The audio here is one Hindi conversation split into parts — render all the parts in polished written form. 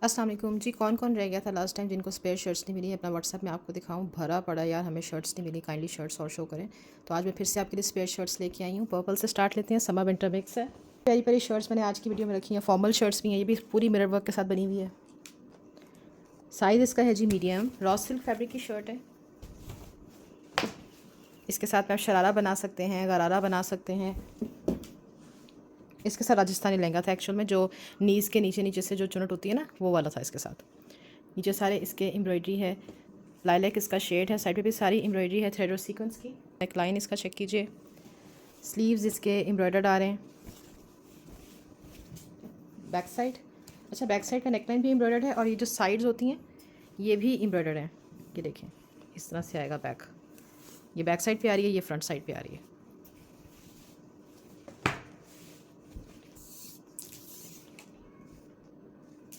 अस्सलाम वालेकुम जी। कौन कौन रह गया था लास्ट टाइम जिनको स्पेयर शर्ट्स नहीं मिली? अपना व्हाट्सएप में आपको दिखाऊं, भरा पड़ा यार, हमें शर्ट्स नहीं मिली, काइंडली शर्ट्स और शो करें। तो आज मैं फिर से आपके लिए स्पेयर शर्ट्स लेके आई हूँ। पर्पल से स्टार्ट लेते हैं, समर विंटर मिक्स है। प्यारी प्यारी शर्ट्स मैंने आज की वीडियो में रखी हैं। फॉर्मल शर्ट्स भी हैं, ये भी पूरी मिरर वर्क के साथ बनी हुई है। साइज़ इसका है जी मीडियम। रॉ सिल्क फैब्रिक की शर्ट है। इसके साथ में आप शरारा बना सकते हैं, गरारा बना सकते हैं। इसके साथ राजस्थानी लहंगा था एक्चुअल में, जो नीज़ के नीचे नीचे से जो चुनट होती है ना, वो वाला था इसके साथ। नीचे सारे इसके एम्ब्रॉयडरी है, लाइलैक इसका शेड है, साइड पे भी सारी एम्ब्रॉयडरी है थ्रेड और सीक्वेंस की। नेक लाइन इसका चेक कीजिए, स्लीव्स इसके एम्ब्रॉयडर्ड आ रहे हैं। बैक साइड, अच्छा बैक साइड का नेक लाइन भी एम्ब्रॉयडर्ड है, और ये जो साइड्स होती हैं ये भी एम्ब्रॉयडर्ड हैं। ये देखें, इस तरह से आएगा बैक। ये बैक साइड पे आ रही है, ये फ्रंट साइड पे आ रही है।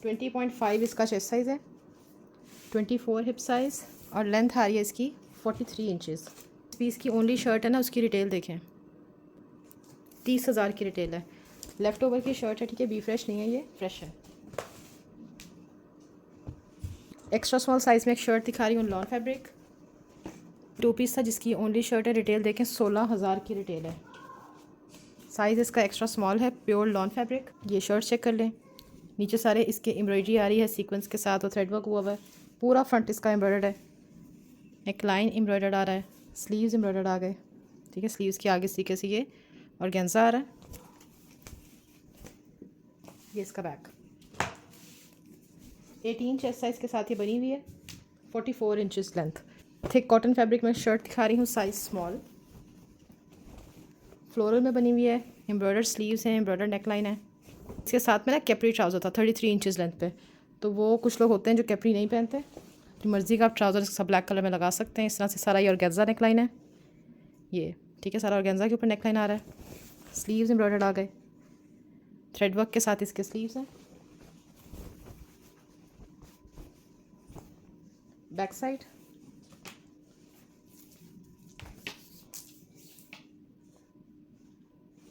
ट्वेंटी 20.5 इसका चेस्ट साइज़ है, 24 हिप साइज़, और लेंथ आ रही है इसकी 43 इंचज़। पीस की ओनली शर्ट है ना, उसकी रिटेल देखें, 30,000 की रिटेल है। लेफ़्ट ओवर की शर्ट है, ठीक है, बी फ्रेश नहीं है, ये फ्रेश है। एक्स्ट्रा स्मॉल साइज़ में एक शर्ट दिखा रही हूँ, लॉन फैब्रिक, 2 पीस था, जिसकी ओनली शर्ट है। रिटेल देखें, 16,000 की रिटेल है। साइज़ इसका एक्स्ट्रा स्मॉल है, प्योर लॉन फैब्रिक। ये शर्ट चेक कर लें, नीचे सारे इसके एम्ब्रॉयडरी आ रही है सीक्वेंस के साथ, और थ्रेड वर्क हुआ हुआ है। पूरा फ्रंट इसका एम्ब्रॉयडर्ड है। एक लाइन एम्ब्रॉयडर्ड आ रहा है, स्लीव्स एम्ब्रॉयडर्ड आ गए, ठीक है। स्लीव्स के आगे सीके से ये और गेंजा आ रहा है। ये इसका बैक 18 चेस्ट साइज़ के साथ ये बनी हुई है, 44 inches length. Thick cotton fabric में शर्ट दिखा रही हूँ, साइज़ स्मॉल, फ्लोरल में बनी हुई है। एम्ब्रॉयडर्ड स्लीव्स हैं, एम्ब्रॉयडर्ड नेक लाइन है। इसके साथ में ना कैप्री ट्राउज़र था 33 इंचज़ लेंथ पे। तो वो कुछ लोग होते हैं जो कैप्री नहीं पहनते, तो मर्ज़ी का आप ट्राउज़र सब ब्लैक कलर में लगा सकते हैं। इस तरह से सारा ये ऑर्गेन्जा नेक लाइन है, ये ठीक है, सारा ऑर्गेन्जा के ऊपर नेक लाइन आ रहा है। स्लीव्स एम्ब्रॉयडर्ड आ गए, थ्रेड वर्क के साथ इसके स्लीव्स हैं। बैक साइड,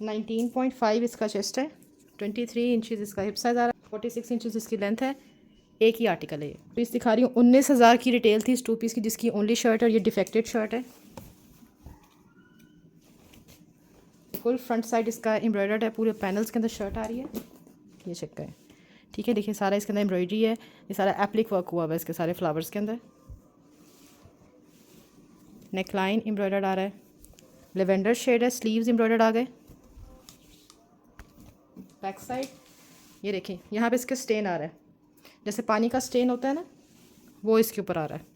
नाइनटीन 19.5 इसका चेस्ट है, 23 इंचज़ इसका हिप साइज़ आ रहा है, 46 इंचज़ इसकी लेंथ है। एक ही आर्टिकल है ये। पीस दिखा रही हूँ, 19,000 की रिटेल थी इस 2 पीस की, जिसकी ओनली शर्ट है, और ये डिफेक्टेड शर्ट है। फुल फ्रंट साइड इसका एम्ब्रॉयडर्ड है, पूरे पैनल्स के अंदर शर्ट आ रही है, ये चेक करें, ठीक है। देखिए सारा इसके अंदर एम्ब्रॉयडरी है, ये सारा एप्लिक वर्क हुआ हुआ है इसके सारे फ्लावर्स के अंदर। नेक लाइन एम्ब्रॉयडर्ड आ रहा है, लेवेंडर शेड है, स्लीव्स एम्ब्रॉयडर्ड आ गए। बैक साइड, ये देखें, यहाँ पे इसके स्टेन आ रहा है, जैसे पानी का स्टेन होता है ना, वो इसके ऊपर आ रहा है।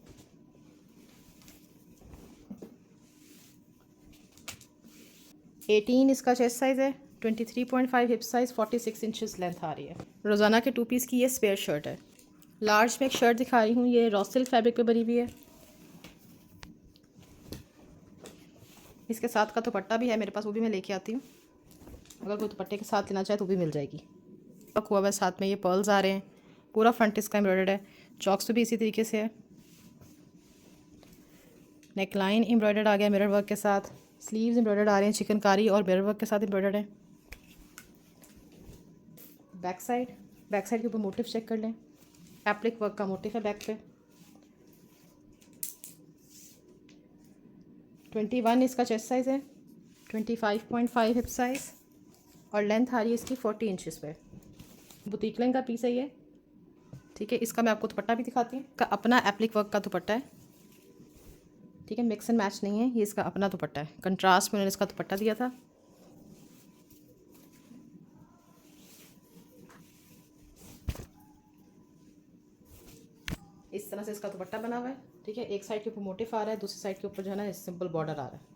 एटीन इसका चेस्ट साइज़ है, 23.5 हिप साइज़, 46 इंचज़ लेंथ आ रही है। रोज़ाना के 2 पीस की ये स्पेयर शर्ट है। लार्ज में एक शर्ट दिखा रही हूँ, ये रॉ सिल्क फैब्रिक पे बनी हुई है। इसके साथ का दुपट्टा भी है मेरे पास, वो भी मैं लेके आती हूँ, अगर कोई दुपट्टे के साथ लेना चाहे तो भी मिल जाएगी। वर्क हुआ हुआ है साथ में, ये पर्ल्स आ रहे हैं, पूरा फ्रंट इसका एम्ब्रॉयडर्ड है। चॉक्स पे भी इसी तरीके से है। नेक लाइन एम्ब्रॉयडर्ड आ गया मिरर वर्क के साथ, स्लीव्स एम्ब्रॉयडर्ड आ रहे हैं चिकनकारी और मिरर वर्क के साथ एम्ब्रॉयडर्ड है। बैक साइड, बैक साइड के ऊपर मोटिव चेक कर लें, एप्लिक वर्क का मोटिव है बैक पे। 21 इसका चेस्ट साइज़ है, 25.5 हिप साइज़, और लेंथ आ रही है इसकी 40 इंचज़ पे। बुटीक लाइन का पीस है ये, ठीक है। इसका मैं आपको दुपट्टा भी दिखाती हूँ, का अपना एप्लिक वर्क का दुपट्टा है, ठीक है, मिक्स एंड मैच नहीं है, ये इसका अपना दुपट्टा है। कंट्रास्ट में उन्होंने इसका दुपट्टा दिया था। इस तरह से इसका दुपट्टा बना हुआ है, ठीक है। एक साइड के ऊपर मोटिफ आ रहा है, दूसरी साइड के ऊपर जो है ना सिंपल बॉर्डर आ रहा है।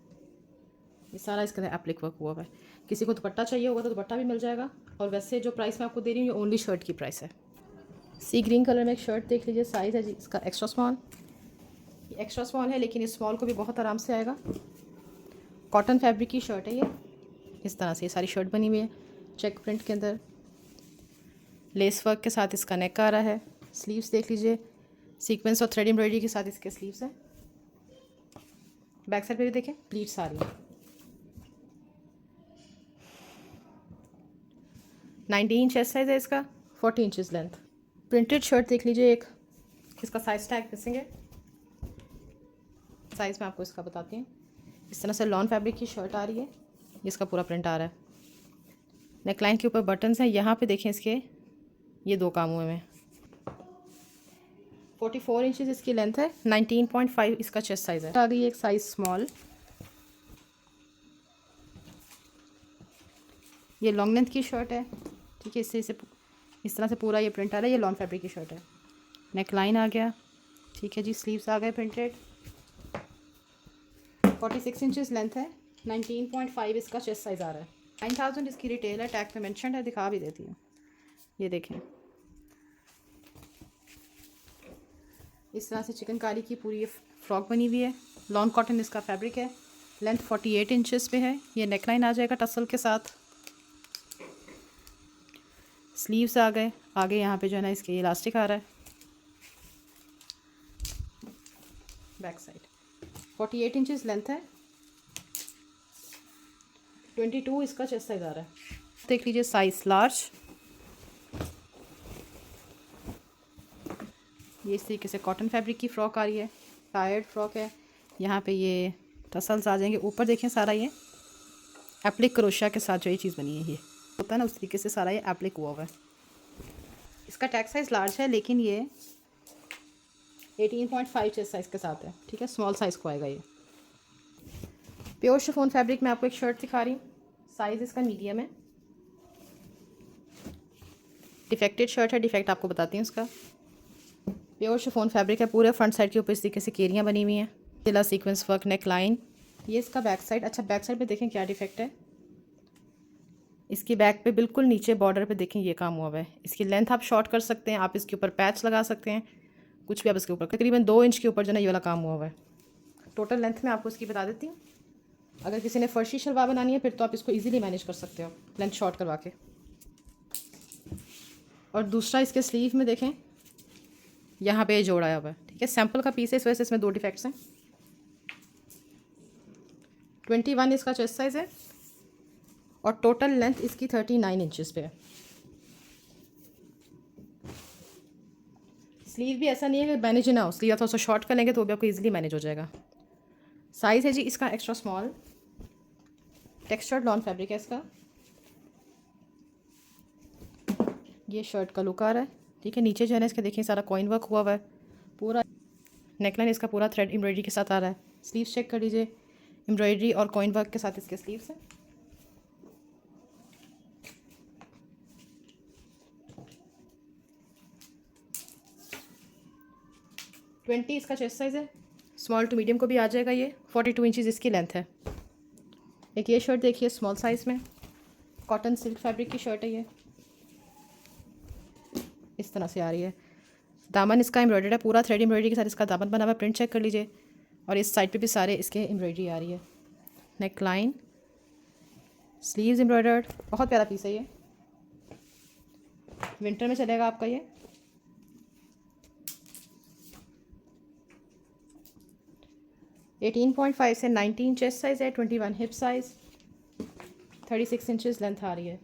ये सारा इसके अंदर एप्लिक वर्क हुआ हुआ है। किसी को दुपट्टा चाहिए होगा तो दुपट्टा भी मिल जाएगा, और वैसे जो प्राइस मैं आपको दे रही हूँ ये ओनली शर्ट की प्राइस है। सी ग्रीन कलर में एक शर्ट देख लीजिए, साइज़ है जी इसका एक्स्ट्रा स्मॉल। ये एक्स्ट्रा स्मॉल है, लेकिन इस स्मॉल को भी बहुत आराम से आएगा। कॉटन फैब्रिक की शर्ट है ये, इस तरह से ये सारी शर्ट बनी हुई है चेक प्रिंट के अंदर। लेस वर्क के साथ इसका नेक आ रहा है। स्लीव्स देख लीजिए, सीक्वेंस और थ्रेड एम्ब्रॉयडरी के साथ इसके स्लीव्स हैं। बैक साइड पे भी देखें, प्लीट्स आ रही है। 19 चेस्ट साइज़ है इसका, 40 इंचज़ लेंथ। प्रिंटेड शर्ट देख लीजिए, एक इसका साइज टैग मिसिंग है। साइज़ मैं आपको इसका बताती हूँ। इस तरह से लॉन फैब्रिक की शर्ट आ रही है, इसका पूरा प्रिंट आ रहा है। नेकलाइन के ऊपर बटन्स हैं, यहाँ पे देखें इसके ये 2 काम हुए हैं। 44 इंचेस इसकी लेंथ है, 19.5 इसका चेस्ट साइज़ है। आ गई एक साइज़ स्मॉल। ये लॉन्ग लेंथ की शर्ट है, ठीक है। इस तरह से पूरा ये प्रिंट आ रहा है। ये लॉन फैब्रिक की शर्ट है। नेकलाइन आ गया, ठीक है जी। स्लीव्स आ गए प्रिंटेड। 46 इंचेस लेंथ है, 19.5 इसका चेस्ट साइज़ आ रहा है। 9000 इसकी रिटेल है, टैग पे मेंशन है, दिखा भी देती हूँ। ये देखें, इस तरह से चिकनकारी की पूरी फ्रॉक बनी हुई है। लॉन कॉटन इसका फैब्रिक है। लेंथ 48 इंचेस पे है। ये नेकलाइन आ जाएगा टसल के साथ। स्लीव्स आ गए, आगे यहाँ पे जो है ना इसके इलास्टिक आ रहा है। बैक साइड 48 इंचेस लेंथ है, 22 इसका चेस्ट साइज आ रहा है। देख लीजिए साइज लार्ज। ये इस तरीके से कॉटन फैब्रिक की फ़्रॉक आ रही है, टायर्ड फ्रॉक है। यहाँ पे ये टसल्स आ जाएंगे। ऊपर देखें सारा ये एप्लिक क्रोशिया के साथ जो ये चीज़ बनी है, ये होता है ना, उस तरीके से सारा ये एप्लिक हुआ हुआ है। इसका टैग साइज़ लार्ज है, लेकिन ये 18.5 चेस्ट साइज़ के साथ है, ठीक है। स्मॉल साइज़ को आएगा ये। प्योर शिफॉन फैब्रिक में आपको एक शर्ट दिखा रही हूँ। साइज़ इसका मीडियम है। डिफेक्टेड शर्ट है, डिफेक्ट आपको बताती हूँ इसका। प्योर शिफॉन फैब्रिक है, पूरे फ्रंट साइड के ऊपर इस तरीके से केरियाँ बनी हुई हैं, तिला सीक्वेंस वर्क, नेक लाइन। ये इसका बैक साइड। अच्छा, बैक साइड पे देखें क्या डिफेक्ट है। इसकी बैक पे बिल्कुल नीचे बॉर्डर पे देखें ये काम हुआ हुआ है। इसकी लेंथ आप शॉर्ट कर सकते हैं, आप इसके ऊपर पैच लगा सकते हैं, कुछ भी आप इसके ऊपर। तकरीबन 2 इंच के ऊपर जो है ये वाला काम हुआ हुआ है। टोटल लेंथ में आपको इसकी बता देती हूँ। अगर किसी ने फर्शी शलवार बनानी है फिर तो आप इसको इजीली मैनेज कर सकते हो लेंथ शॉर्ट करवा के। और दूसरा इसके स्लीव में देखें, यहाँ पे जोड़ आया हुआ है, ठीक है। सैम्पल का पीस है, इस वजह से इसमें 2 डिफेक्ट्स हैं। 21 इसका चेस्ट साइज़ है और टोटल लेंथ इसकी 39 इंचेस पे है। स्लीव भी ऐसा नहीं है कि मैनेज ना हो, स्लीव थोड़ा सा शॉर्ट कर लेंगे तो वो भी आपको इजीली मैनेज हो जाएगा। साइज़ है जी इसका extra small. Textured lawn fabric है इसका। ये शर्ट का लुक आ रहा है, ठीक है। नीचे जो है ना इसके देखिए सारा कॉइन वर्क हुआ हुआ है पूरा। नेकलाइन इसका पूरा थ्रेड एम्ब्रॉयडरी के साथ आ रहा है। स्लीव्स चेक कर लीजिए, एम्ब्रॉयडरी और कॉइन वर्क के साथ इसके स्लीव्स हैं। ट्वेंटी इसका चेस्ट साइज़ है, स्मॉल टू मीडियम को भी आ जाएगा ये। 42 इंचज़ इसकी लेंथ है। एक ये शर्ट देखिए स्मॉल साइज़ में, कॉटन सिल्क फैब्रिक की शर्ट है ये, इस तरह से आ रही है। दामन इसका एम्ब्रॉयडर्ड है, पूरा थ्रेड एम्ब्रॉयडरी के साथ इसका दामन बना हुआ है। प्रिंट चेक कर लीजिए। और इस साइड पे भी सारे इसके एम्ब्रॉयडरी आ रही है। नेक लाइन, स्लीव्स एम्ब्रॉयडर्ड, बहुत प्यारा पीस है ये। विंटर में चलेगा आपका ये। एटीन 18.5 से 19 चेस्ट साइज़ है, 21 हिप साइज़, 36 इंचेस लेंथ आ रही है।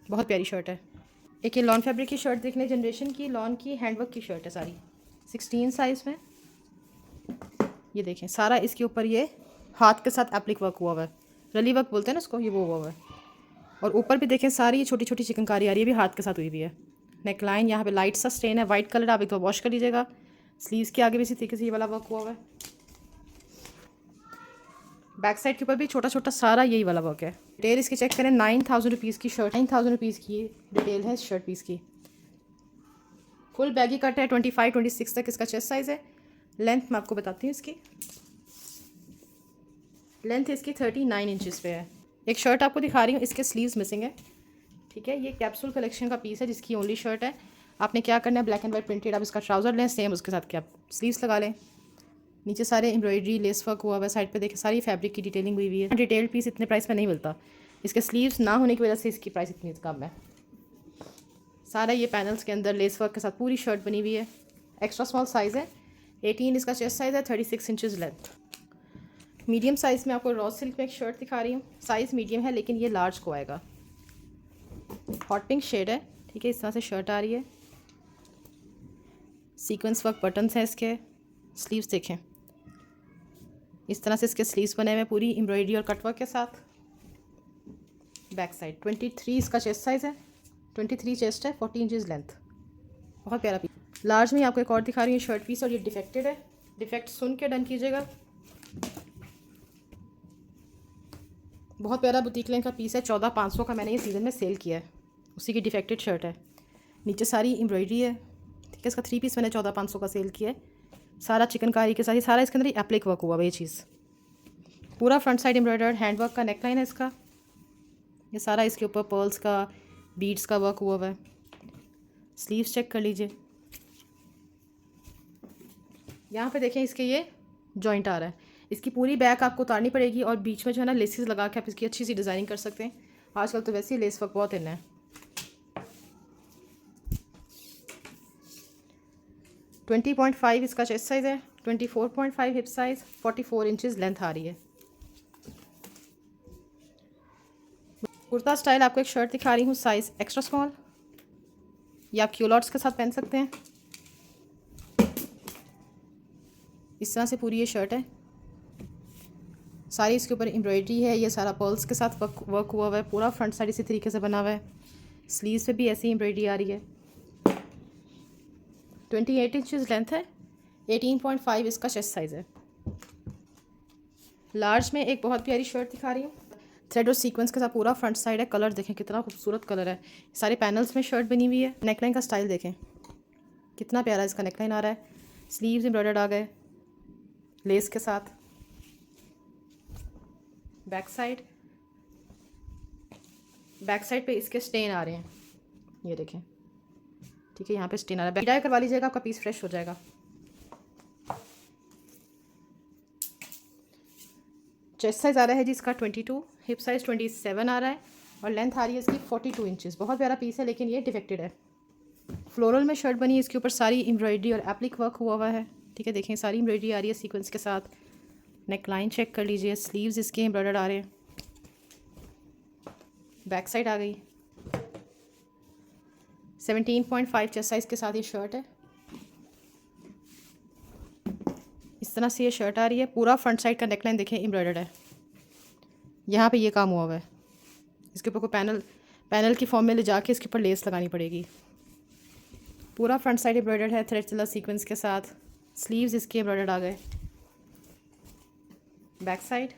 बहुत प्यारी शर्ट है। एक ये लॉन फैब्रिक की शर्ट देखने, जनरेशन की लॉन की हैंडवर्क की शर्ट है सारी, 16 साइज़ में। ये देखें सारा इसके ऊपर ये हाथ के साथ एप्लिक वर्क हुआ हुआ है, रली वर्क बोलते हैं ना इसको, ये वो हुआ हुआ है। और ऊपर भी देखें सारी ये छोटी छोटी चिकनकारी आ रही है, भी हाथ के साथ हुई हुई है। नेक लाइन यहाँ पे लाइट सा स्टेन है, वाइट कलर, आप एक तो वॉश कर लीजिएगा। स्लीव्स के आगे भी इसी तरीके से ये वाला वर्क हुआ हुआ है। बैक साइड के ऊपर भी छोटा छोटा सारा यही वाला वर्क है। डिटेल इसकी चेक करें, 9000 रुपीज़ की शर्ट, 9000 रुपीज़ की डिटेल है इस शर्ट पीस की। फुल बैगी कट है, 25-26 तक इसका चेस्ट साइज़ है। लेंथ मैं आपको बताती हूँ इसकी। लेंथ इसकी 39 इंचज़ पे है। एक शर्ट आपको दिखा रही हूँ, इसके स्लीव्स मिसिंग है, ठीक है। ये कैप्सूल कलेक्शन का पीस है जिसकी ओनली शर्ट है। आपने क्या करना है, ब्लैक एंड वाइट प्रिंटेड आप इसका ट्राउज़र लें, सेम उसके साथ क्या आप स्लीव्स लगा लें। नीचे सारे एम्ब्रॉयडरी लेस वर्क हुआ हुआ है, साइड पे देखें सारी फैब्रिक की डिटेलिंग हुई हुई है। डिटेल्ड पीस इतने प्राइस में नहीं मिलता, इसके स्लीव्स ना होने की वजह से इसकी प्राइस इतनी कम है। सारा ये पैनल्स के अंदर लेस वर्क के साथ पूरी शर्ट बनी हुई है। एक्स्ट्रा स्मॉल साइज़ है, 18 इसका चेस्ट साइज़ है, 36 इंचज़ लेंथ। मीडियम साइज़ में आपको रॉ सिल्क में एक शर्ट दिखा रही हूँ। साइज़ मीडियम है लेकिन ये लार्ज को आएगा। हॉट पिंक शेड है, ठीक है, इस तरह से शर्ट आ रही है। सीक्वेंस वर्क बटन्स हैं इसके। स्लीव्स देखें, इस तरह से इसके स्लीव्स बने हुए पूरी एम्ब्रॉयडरी और कटवर्क के साथ। बैक साइड 23 इसका चेस्ट साइज़ है, 23 चेस्ट है, 40 इंचज़ लेंथ। बहुत प्यारा पीस। लार्ज में आपको एक और दिखा रही हूँ शर्ट पीस, और ये डिफेक्टेड है। डिफेक्ट सुन के डन कीजिएगा। बहुत प्यारा बुटीक लेन का पीस है, 14,500 का मैंने ये सीज़न में सेल किया है। उसी की डिफेक्टेड शर्ट है, नीचे सारी एम्ब्रॉयडरी है। ठीक है, इसका 3 पीस मैंने 14,500 का सेल किया है। सारा चिकनकारी के साथ ही सारा इसके अंदर एप्लिक वर्क हुआ है। ये चीज़ पूरा front side embroidered hand work का नेकलाइन है इसका। ये सारा इसके ऊपर पर्ल्स का बीड्स का वर्क हुआ है। स्लीव्स चेक कर लीजिए, यहाँ पे देखें इसके ये जॉइंट आ रहा है। इसकी पूरी बैक आपको उतारनी पड़ेगी और बीच में जो है ना लेसेस लगा के आप इसकी अच्छी सी डिज़ाइनिंग कर सकते हैं। आजकल तो वैसे ही लेस वर्क बहुत इन है। ट्वेंटी 20.5 इसका चेस्ट साइज़ है, 24.5 हिप साइज़, 44 इंचज़ लेंथ आ रही है। कुर्ता स्टाइल आपको एक शर्ट दिखा रही हूँ, साइज़ एक्स्ट्रा स्मॉल। या आप क्यूलॉट्स के साथ पहन सकते हैं। इस तरह से पूरी ये शर्ट है, सारी इसके ऊपर एम्ब्रॉयडरी है। ये सारा पर्ल्स के साथ वर्क हुआ हुआ है। पूरा फ्रंट साइड इसी तरीके से बना हुआ है। स्लीव्स पे भी ऐसी एम्ब्रॉयडरी आ रही है। 28 इंचज़ लेंथ है, 18.5 इसका चेस्ट साइज़ है। लार्ज में एक बहुत प्यारी शर्ट दिखा रही हूँ, थ्रेड और सीक्वेंस के साथ पूरा फ्रंट साइड है। कलर देखें कितना खूबसूरत कलर है। सारे पैनल्स में शर्ट बनी हुई है। नेकलाइन का स्टाइल देखें कितना प्यारा इसका नेकलाइन आ रहा है। स्लीव्स एम्ब्रॉयडर्ड आ गए लेस के साथ। बैक साइड पे इसके स्टेन आ रहे हैं, ये देखें। ठीक है, यहाँ पे स्टेन आ रहा है। डाई करवा लीजिएगा, आपका पीस फ्रेश हो जाएगा। चेस्ट साइज़ आ रहा है जी इसका 22, हिप साइज़ 27 आ रहा है, और लेंथ आ रही है इसकी 42 इंचज़। बहुत प्यारा पीस है, लेकिन ये डिफेक्टेड है। फ्लोरल में शर्ट बनी है, इसके ऊपर सारी एम्ब्रॉयडरी और एप्लिक वर्क हुआ है। ठीक है, देखें सारी एम्ब्रॉयडरी आ रही है सीक्वेंस के साथ। नेकलाइन चेक कर लीजिए, स्लीव्स इसके एम्ब्रॉयडर्ड आ रहे हैं। बैक साइड आ गई, 17.5 चेस्ट साइज़ के साथ ये शर्ट है। इस तरह से ये शर्ट आ रही है। पूरा फ्रंट साइड का नेकलाइन देखें एम्ब्रॉयडर्ड है। यहाँ पे ये काम हुआ है। इसके ऊपर कोई पैनल की फॉर्म में ले जाके इसके ऊपर लेस लगानी पड़ेगी। पूरा फ्रंट साइड एम्ब्रॉयडर्ड है थ्रेड चिल्ला सीक्वेंस के साथ। स्लीव्स इसके एम्ब्रॉयडर्ड आ गए। बैक साइड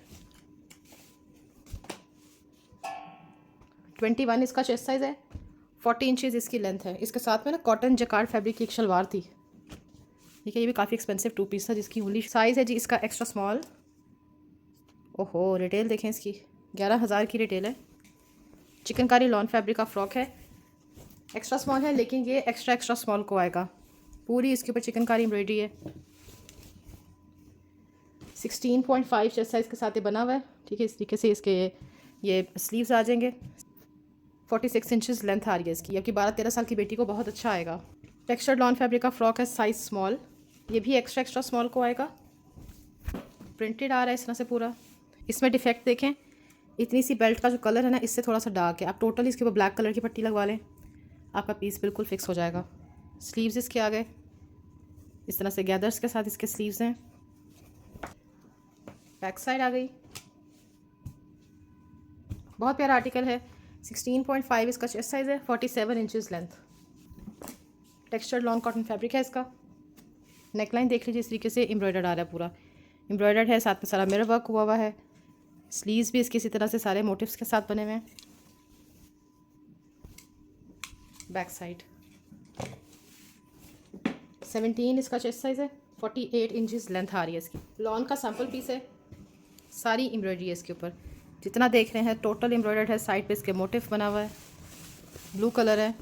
21 इसका चेस्ट साइज़ है, 40 इंचज़ इसकी लेंथ है। इसके साथ में ना कॉटन जकार्ड फैब्रिक की एक शलवार थी। ठीक है, ये भी काफ़ी एक्सपेंसिव 2 पीस था, जिसकी ओनली साइज़ है जी इसका एक्स्ट्रा स्मॉल। ओहो, रिटेल देखें इसकी 11,000 की रिटेल है। चिकनकारी लॉन फैब्रिक का फ्रॉक है, एक्स्ट्रा स्मॉल है, लेकिन ये एक्स्ट्रा स्मॉल को आएगा। पूरी इसके ऊपर चिकनकारी एम्ब्रॉयडरी है। 16.5 चेस्ट साइज़ के साथ ये बना हुआ है। ठीक है, इस तरीके से इसके ये स्लीव्स आ जाएंगे। 46 इंचज़ लेंथ आ रही है इसकी। आपकी 12-13 साल की बेटी को बहुत अच्छा आएगा। टेक्सचर्ड लॉन फैब्रिक का फ्रॉक है, साइज़ स्मॉल। ये भी एक्स्ट्रा स्मॉल को आएगा। प्रिंटेड आ रहा है इस तरह से पूरा। इसमें डिफेक्ट देखें, इतनी सी बेल्ट का जो कलर है ना, इससे थोड़ा सा डार्क है। आप टोटली इसके ऊपर ब्लैक कलर की पट्टी लगवा लें, आपका पीस बिल्कुल फिक्स हो जाएगा। स्लीव्स इसके आ गए, इस तरह से गैदर्स के साथ इसके स्लीव्स हैं। बैक साइड आ गई, बहुत प्यारा आर्टिकल है। 16.5 इसका चेस्ट साइज़ है, 47 inches length. Textured lawn cotton fabric है इसका। नेकलाइन देख लीजिए, इस तरीके से एम्ब्रॉयडर्ड आ रहा है। पूरा एम्ब्रॉयडर्ड है, साथ में सारा मिरर वर्क हुआ है। स्लीव्स भी इसके इसी तरह से सारे मोटिव्स के साथ बने हुए हैं। बैक साइड 17 इसका चेस्ट साइज़ है, 48 इंचज़ लेंथ आ रही है इसकी। लॉन का सैम्पल पीस है, सारी एम्ब्रॉयडरी है इसके ऊपर। जितना देख रहे हैं टोटल एम्ब्रॉयडर्ड है। साइड पे इसके मोटिव बना हुआ है, ब्लू कलर है।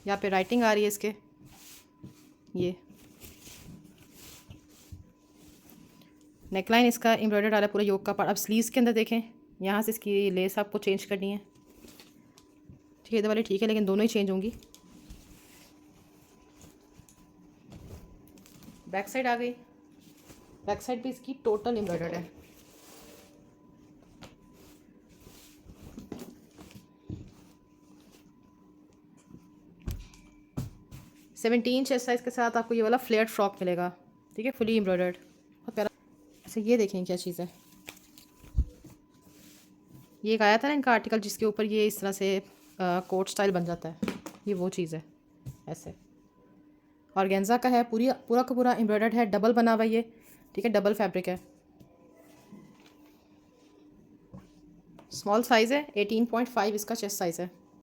यहाँ पे राइटिंग आ रही है इसके। ये नेकलाइन इसका एम्ब्रॉयडर्ड आ रहा है पूरा योक का पार्ट। अब स्लीव्स के अंदर देखें, यहाँ से इसकी लेस आपको चेंज करनी है। ठीक है, इधर वाली ठीक है, लेकिन दोनों ही चेंज होंगी। बैक साइड आ गई, बैक साइड भी इसकी टोटल एम्ब्रॉयडर्ड है। 17 चेस्ट साइज़ के साथ आपको ये वाला फ्लेयर्ड फ्रॉक मिलेगा, ठीक है, फुली एम्ब्रॉयडर्ड, बहुत प्यारा। अच्छा ये देखें क्या चीज़ है, ये एक आया था ना इनका आर्टिकल जिसके ऊपर ये इस तरह से कोट स्टाइल बन जाता है, ये वो चीज़ है ऐसे। ऑर्गेन्जा का है, पूरा का पूरा एम्ब्रॉयडर्ड है, डबल बना हुआ ये, ठीक है, डबल फैब्रिक है। स्मॉल साइज़ है, 18.5 इसका चेस्ट साइज़ है।